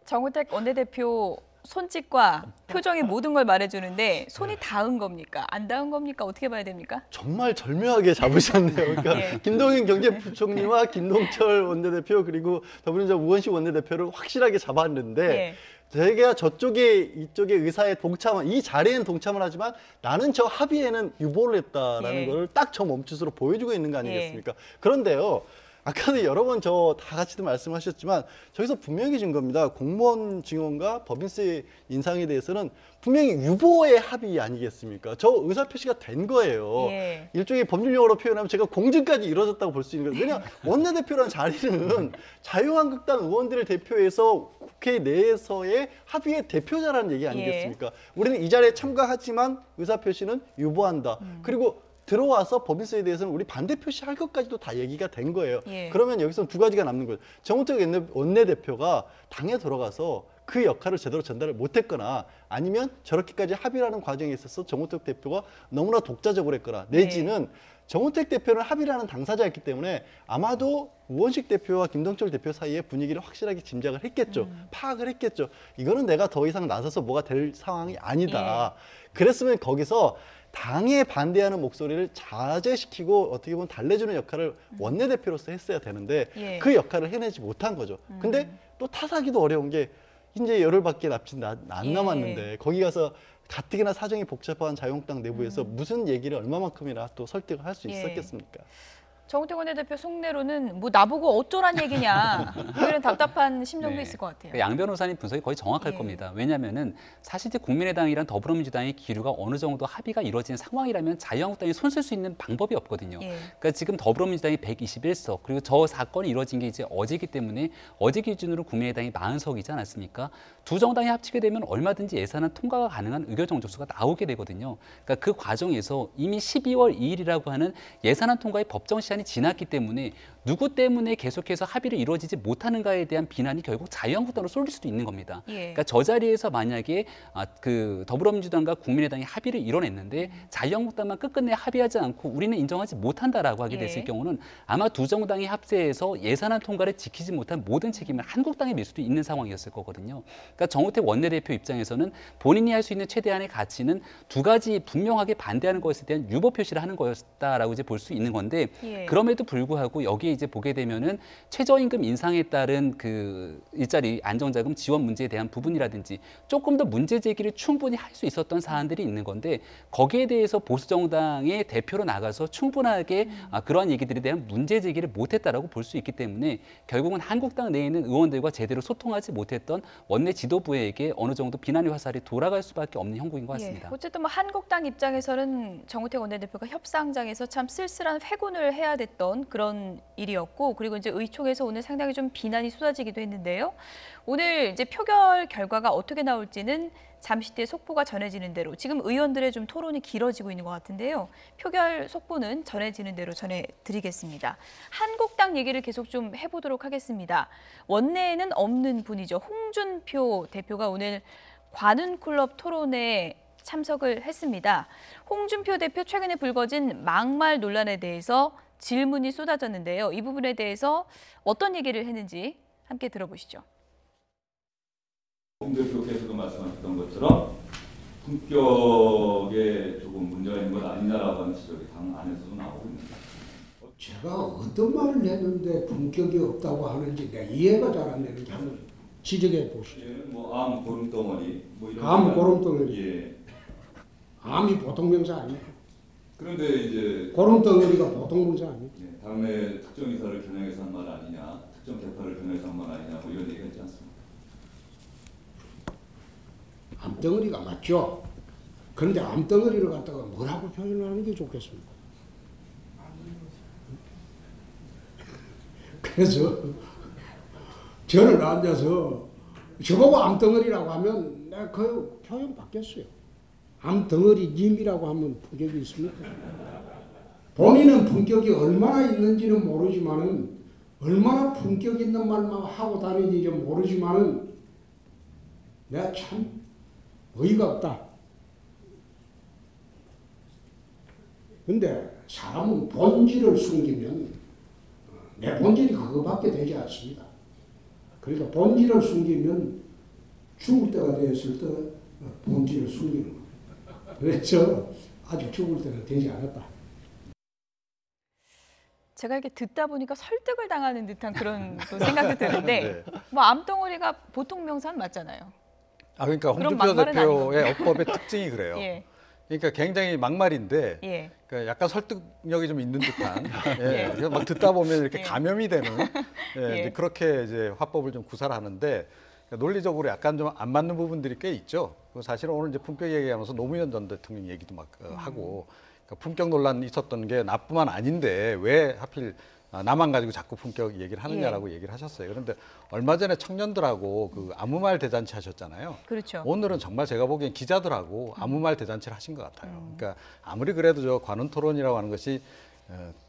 정우택 원내대표 손짓과 표정이 모든 걸 말해주는데 손이 닿은 겁니까? 안 닿은 겁니까? 어떻게 봐야 됩니까? 정말 절묘하게 잡으셨네요. 그러니까 예. 김동연 경제부총리와 김동철 원내대표 그리고 더불어민주당 우원식 원내대표를 확실하게 잡았는데 예. 제가 이쪽에 의사에 동참한 이 자리에는 동참을 하지만 나는 저 합의에는 유보를 했다라는 예. 걸 딱 저 몸짓으로 보여주고 있는 거 아니겠습니까? 그런데요. 아까도 여러 번 저 다 같이도 말씀하셨지만 저기서 분명히 준 겁니다. 공무원 증원과 법인세 인상에 대해서는 분명히 유보의 합의 아니겠습니까? 저 의사표시가 된 거예요. 예. 일종의 법률용어로 표현하면 제가 공증까지 이루어졌다고 볼 수 있는 거예요. 왜냐하면 원내대표라는 자리는 자유한국당 의원들을 대표해서 국회 내에서의 합의의 대표자라는 얘기 아니겠습니까? 우리는 이 자리에 참가하지만 의사표시는 유보한다. 그리고 들어와서 법인세에 대해서는 우리 반대 표시할 것까지도 다 얘기가 된 거예요. 예. 그러면 여기서 두 가지가 남는 거예요. 정우택 원내대표가 당에 들어가서 그 역할을 제대로 전달을 못했거나 아니면 저렇게까지 합의라는 과정에 있어서 정우택 대표가 너무나 독자적으로 했거나 내지는 정우택 대표는 합의라는 당사자였기 때문에 아마도 우원식 대표와 김동철 대표 사이의 분위기를 확실하게 짐작을 했겠죠. 파악을 했겠죠. 이거는 내가 더 이상 나서서 뭐가 될 상황이 아니다. 그랬으면 거기서 당에 반대하는 목소리를 자제시키고 어떻게 보면 달래주는 역할을 원내대표로서 했어야 되는데 그 역할을 해내지 못한 거죠. 근데 또 탓하기도 어려운 게 이제 열흘밖에 안 남았는데 거기 가서 가뜩이나 사정이 복잡한 자유한국당 내부에서 무슨 얘기를 얼마만큼이나 또 설득을 할 수 있었겠습니까? 정우택 원내대표 속내로는 뭐 나보고 어쩌란 얘기냐 뭐 이런 답답한 심정도 있을 것 같아요. 양 변호사님 분석이 거의 정확할 겁니다. 왜냐하면은 사실 이제 국민의당이랑 더불어민주당의 기류가 어느 정도 합의가 이루어진 상황이라면 자유한국당이 손쓸 수 있는 방법이 없거든요. 그러니까 지금 더불어민주당이 121석 그리고 저 사건이 이루어진 게 이제 어제이기 때문에 어제 기준으로 국민의당이 40석이지 않았습니까? 두 정당이 합치게 되면 얼마든지 예산안 통과가 가능한 의결 정족수가 나오게 되거든요. 그러니까 그 과정에서 이미 12월 2일이라고 하는 예산안 통과의 법정 시한이 지났기 때문에 누구 때문에 계속해서 합의를 이루어지지 못하는가에 대한 비난이 결국 자유한국당으로 쏠릴 수도 있는 겁니다. 그러니까 저 자리에서 만약에 그 더불어민주당과 국민의당이 합의를 이뤄냈는데 자유한국당만 끝끝내 합의하지 않고 우리는 인정하지 못한다라고 하게 됐을 경우는 아마 두 정당이 합세해서 예산안 통과를 지키지 못한 모든 책임을 한국당에 밀 수도 있는 상황이었을 거거든요. 그러니까 정우택 원내대표 입장에서는 본인이 할 수 있는 최대한의 가치는 두 가지 분명하게 반대하는 것에 대한 유보 표시를 하는 거였다라고 이제 볼 수 있는 건데 그럼에도 불구하고 여기에 이제 보게 되면은 최저임금 인상에 따른 그 일자리 안정자금 지원 문제에 대한 부분이라든지 조금 더 문제 제기를 충분히 할 수 있었던 사안들이 있는 건데 거기에 대해서 보수 정당의 대표로 나가서 충분하게 그러한 얘기들에 대한 문제 제기를 못했다라고 볼 수 있기 때문에 결국은 한국당 내에 있는 의원들과 제대로 소통하지 못했던 원내 지도부에게 어느 정도 비난의 화살이 돌아갈 수밖에 없는 형국인 것 같습니다. 어쨌든 뭐 한국당 입장에서는 정우택 원내대표가 협상장에서 참 쓸쓸한 회군을 해야 됐던 그런 일이었고 그리고 이제 의총에서 오늘 상당히 좀 비난이 쏟아지기도 했는데요. 오늘 이제 표결 결과가 어떻게 나올지는 잠시 뒤에 속보가 전해지는 대로 지금 의원들의 좀 토론이 길어지고 있는 것 같은데요. 표결 속보는 전해지는 대로 전해드리겠습니다. 한국당 얘기를 계속 좀 해보도록 하겠습니다. 원내에는 없는 분이죠. 홍준표 대표가 오늘 관훈클럽 토론에 참석을 했습니다. 홍준표 대표 최근에 불거진 막말 논란에 대해서 질문이 쏟아졌는데요. 이 부분에 대해서 어떤 얘기를 했는지 함께 들어보시죠. 홍 대표께서도 말씀하셨던 것처럼 품격에 조금 문제가 있는 것 아니냐라고 하는 지적이 당 안에서도 나오고 있습니다. 제가 어떤 말을 했는데 품격이 없다고 하는지 내가 이해가 잘 안 되는지 한번 지적해 보시죠. 암 고름덩어리 이런. 암 고름덩어리. 예. 암이 보통 명사 아니에요. 그런데 이제 고름덩어리가 보통 명사 아니에요. 예, 당내 특정 이사를 겨냥해서 한 말 아니냐, 특정 대파를 겨냥해서 한 말 아니냐 이런 얘기가 있지 않습니까? 암덩어리가 맞죠. 그런데 암덩어리를 갖다가 뭐라고 표현을 하는 게 좋겠습니까? 그래서 저는 앉아서 저보고 암덩어리라고 하면 내가 그 표현 바뀌었어요. 암덩어리 님이라고 하면 품격이 있습니까? 본인은 품격이 얼마나 있는지는 모르지만은 얼마나 품격 있는 말만 하고 다니는지 모르지만은 내가 참 어이가 없다. 근데 사람은 본질을 숨기면 내 본질이 그거밖에 되지 않습니다. 그러니까 본질을 숨기면 죽을 때가 되었을 때 본질을 숨기는 겁니다. 그래서 아직 죽을 때는 되지 않았다. 제가 이렇게 듣다 보니까 설득을 당하는 듯한 그런 또 생각도 드는데 뭐 암덩어리가 보통 명사는 맞잖아요. 그러니까 홍준표 대표의 어법의 특징이 그래요. 그러니까 굉장히 막말인데 그러니까 약간 설득력이 좀 있는 듯한 그래서 막 듣다 보면 이렇게 감염이 되는 그렇게 이제 화법을 좀 구사하는데 논리적으로 약간 좀 안 맞는 부분들이 꽤 있죠. 사실은 오늘 이제 품격 얘기하면서 노무현 전 대통령 얘기도 막 하고 그러니까 품격 논란이 있었던 게 나뿐만 아닌데 왜 하필 나만 가지고 자꾸 품격 얘기를 하느냐라고 얘기를 하셨어요. 그런데 얼마 전에 청년들하고 그 아무 말 대잔치 하셨잖아요. 그렇죠. 오늘은 정말 제가 보기엔 기자들하고 아무 말 대잔치를 하신 것 같아요. 그러니까 아무리 그래도 저 관훈 토론이라고 하는 것이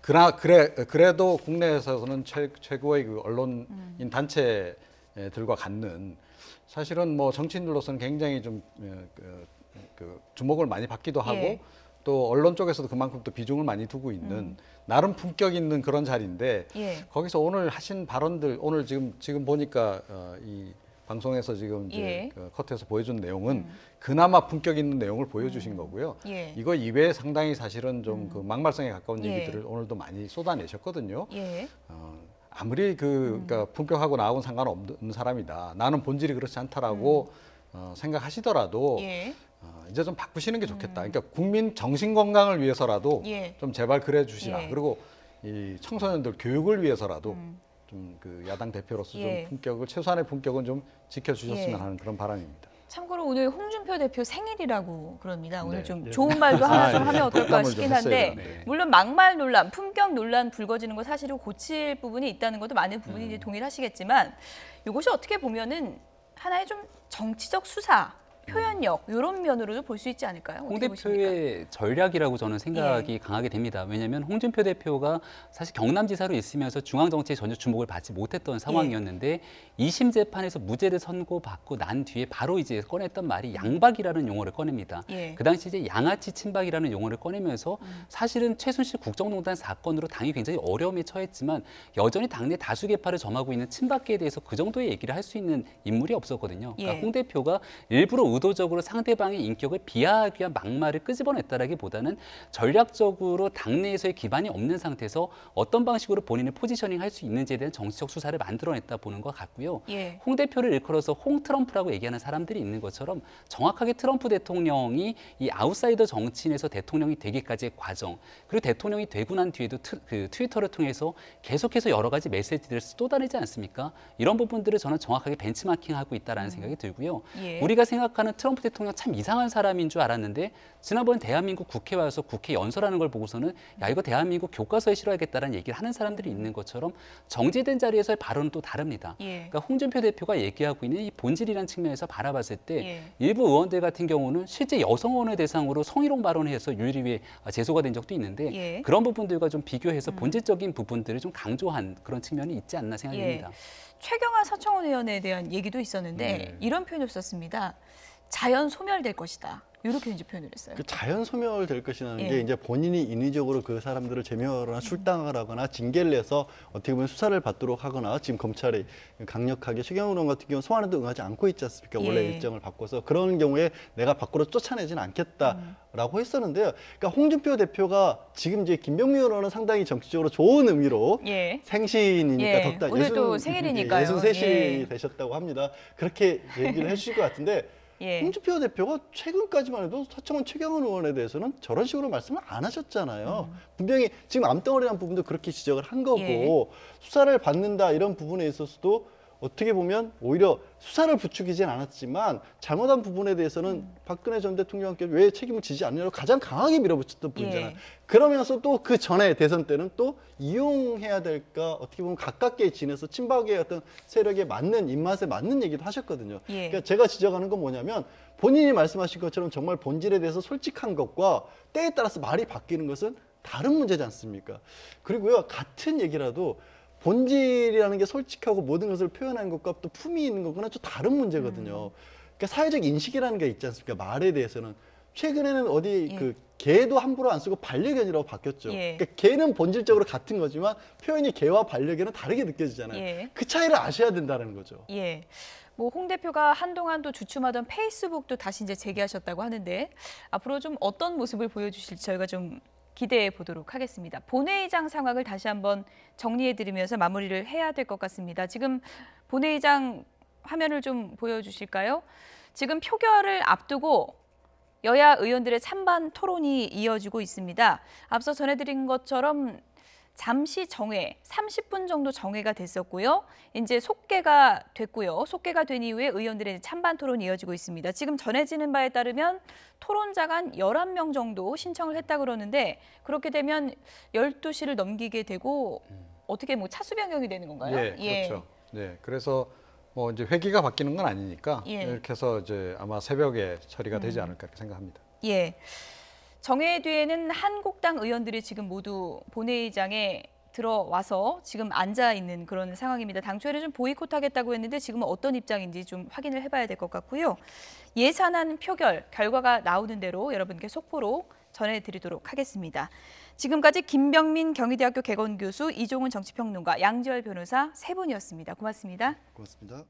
그래도 국내에서는 최고의 그 언론인 단체들과 갖는 사실은 뭐 정치인들로서는 굉장히 좀 주목을 많이 받기도 하고 또 언론 쪽에서도 그만큼 또 비중을 많이 두고 있는 나름 품격 있는 그런 자리인데 거기서 오늘 하신 발언들 오늘 지금 보니까 이 방송에서 지금 이제 그 컷에서 보여준 내용은 그나마 품격 있는 내용을 보여주신 거고요. 이거 이외에 상당히 사실은 좀 그 막말성에 가까운 얘기들을 오늘도 많이 쏟아내셨거든요. 아무리 그러니까 품격하고 나하고는 상관없는 사람이다. 나는 본질이 그렇지 않다라고 생각하시더라도 이제 좀 바꾸시는 게 좋겠다. 그러니까 국민 정신 건강을 위해서라도 좀 제발 그래 주시라. 그리고 이 청소년들 교육을 위해서라도 좀 그 야당 대표로서 좀 품격을 최소한의 품격은 좀 지켜주셨으면 하는 그런 바람입니다. 참고로 오늘 홍준표 대표 생일이라고 그럽니다. 오늘 좀 좋은 말도 하나 좀 하면 어떨까 싶긴 한데 물론 막말 논란, 품격 논란 불거지는 거 사실은 고칠 부분이 있다는 것도 많은 부분이 이제 동일하시겠지만 이것이 어떻게 보면은 하나의 좀 정치적 수사 표현력 이런 면으로도 볼 수 있지 않을까요? 홍 어떻게 보십니까? 대표의 전략이라고 저는 생각이 강하게 됩니다. 왜냐하면 홍준표 대표가 사실 경남지사로 있으면서 중앙정치에 전혀 주목을 받지 못했던 상황이었는데 2심 재판에서 무죄를 선고받고 난 뒤에 바로 이제 꺼냈던 말이 양박이라는 용어를 꺼냅니다. 그 당시 이제 양아치 친박이라는 용어를 꺼내면서 사실은 최순실 국정농단 사건으로 당이 굉장히 어려움에 처했지만 여전히 당내 다수 계파를 점하고 있는 친박계에 대해서 그 정도의 얘기를 할 수 있는 인물이 없었거든요. 그러니까 홍 대표가 일부러 의도적으로 상대방의 인격을 비하하기 위한 막말을 끄집어냈다라기보다는 전략적으로 당내에서의 기반이 없는 상태에서 어떤 방식으로 본인을 포지셔닝 할 수 있는지에 대한 정치적 수사를 만들어냈다 보는 것 같고요. 홍 대표를 일컬어서 홍 트럼프라고 얘기하는 사람들이 있는 것처럼 정확하게 트럼프 대통령이 이 아웃사이더 정치인에서 대통령이 되기까지의 과정, 그리고 대통령이 되고 난 뒤에도 트위터를 통해서 계속해서 여러 가지 메시지들을 쏟아내지 않습니까? 이런 부분들을 저는 정확하게 벤치마킹하고 있다는 생각이 들고요. 우리가 생각하는 트럼프 대통령 참 이상한 사람인 줄 알았는데 지난번 대한민국 국회에 와서 국회 연설하는 걸 보고서는 야 이거 대한민국 교과서에 실어야겠다는 얘기를 하는 사람들이 있는 것처럼 정제된 자리에서의 발언은 또 다릅니다. 그러니까 홍준표 대표가 얘기하고 있는 이 본질이라는 측면에서 바라봤을 때 일부 의원들 같은 경우는 실제 여성 의원을 대상으로 성희롱 발언해서 윤리위에 제소가 된 적도 있는데 그런 부분들과 좀 비교해서 본질적인 부분들을 좀 강조한 그런 측면이 있지 않나 생각이 듭니다. 최경환 서청원 의원에 대한 얘기도 있었는데 이런 표현을 썼습니다. 자연 소멸될 것이다. 이렇게 이제 표현을 했어요. 그 자연 소멸될 것이라는 게 이제 본인이 인위적으로 그 사람들을 제명하거나 출당을 하거나 징계를 해서 어떻게 보면 수사를 받도록 하거나 지금 검찰이 강력하게 최경환 의원 같은 경우 소환에도 응하지 않고 있지 않습니까? 원래 일정을 바꿔서 그런 경우에 내가 밖으로 쫓아내지는 않겠다라고 했었는데요. 그러니까 홍준표 대표가 지금 이제 김병민 의원은 상당히 정치적으로 좋은 의미로 생신이니까 덕다 오늘도 생일이니까요. 63시 되셨다고 합니다. 그렇게 얘기를 해주실 것 같은데 홍준표 대표가 최근까지만 해도 서청원 최경환 의원에 대해서는 저런 식으로 말씀을 안 하셨잖아요. 분명히 지금 암덩어리라는 부분도 그렇게 지적을 한 거고 수사를 받는다 이런 부분에 있어서도 어떻게 보면 오히려 수사를 부추기진 않았지만 잘못한 부분에 대해서는 박근혜 전 대통령께 왜 책임을 지지 않느냐고 가장 강하게 밀어붙였던 분이잖아요. 그러면서 또 그 전에 대선 때는 또 이용해야 될까 어떻게 보면 가깝게 지내서 친박의 어떤 세력에 맞는 입맛에 맞는 얘기도 하셨거든요. 그러니까 제가 지적하는 건 뭐냐면 본인이 말씀하신 것처럼 정말 본질에 대해서 솔직한 것과 때에 따라서 말이 바뀌는 것은 다른 문제지 않습니까? 그리고요 같은 얘기라도 본질이라는 게 솔직하고 모든 것을 표현하는 것과 또 품위 있는 것과는 좀 다른 문제거든요. 그러니까 사회적 인식이라는 게 있지 않습니까? 말에 대해서는. 최근에는 어디 그 개도 함부로 안 쓰고 반려견이라고 바뀌었죠. 그러니까 개는 본질적으로 같은 거지만 표현이 개와 반려견은 다르게 느껴지잖아요. 그 차이를 아셔야 된다는 거죠. 뭐 홍 대표가 한동안 또 주춤하던 페이스북도 다시 이제 재개하셨다고 하는데 앞으로 좀 어떤 모습을 보여주실지 저희가 좀 기대해 보도록 하겠습니다. 본회의장 상황을 다시 한번 정리해드리면서 마무리를 해야 될 것 같습니다. 지금 본회의장 화면을 좀 보여주실까요? 지금 표결을 앞두고 여야 의원들의 찬반 토론이 이어지고 있습니다. 앞서 전해드린 것처럼 잠시 정회, 30분 정도 정회가 됐었고요. 이제 속개가 됐고요. 속개가 된 이후에 의원들의 찬반 토론이 이어지고 있습니다. 지금 전해지는 바에 따르면 토론자가 한 11명 정도 신청을 했다 그러는데 그렇게 되면 12시를 넘기게 되고 어떻게 뭐 차수 변경이 되는 건가요? 그렇죠. 그래서 뭐 이제 회기가 바뀌는 건 아니니까 이렇게 해서 이제 아마 새벽에 처리가 되지 않을까 생각합니다. 정회 뒤에는 한국당 의원들이 지금 모두 본회의장에 들어와서 지금 앉아 있는 그런 상황입니다. 당초에는 좀 보이콧하겠다고 했는데 지금은 어떤 입장인지 좀 확인을 해봐야 될 것 같고요. 예산안 표결 결과가 나오는 대로 여러분께 속보로 전해드리도록 하겠습니다. 지금까지 김병민 경희대학교 개건교수, 이종훈 정치평론가, 양지열 변호사 세 분이었습니다. 고맙습니다. 고맙습니다.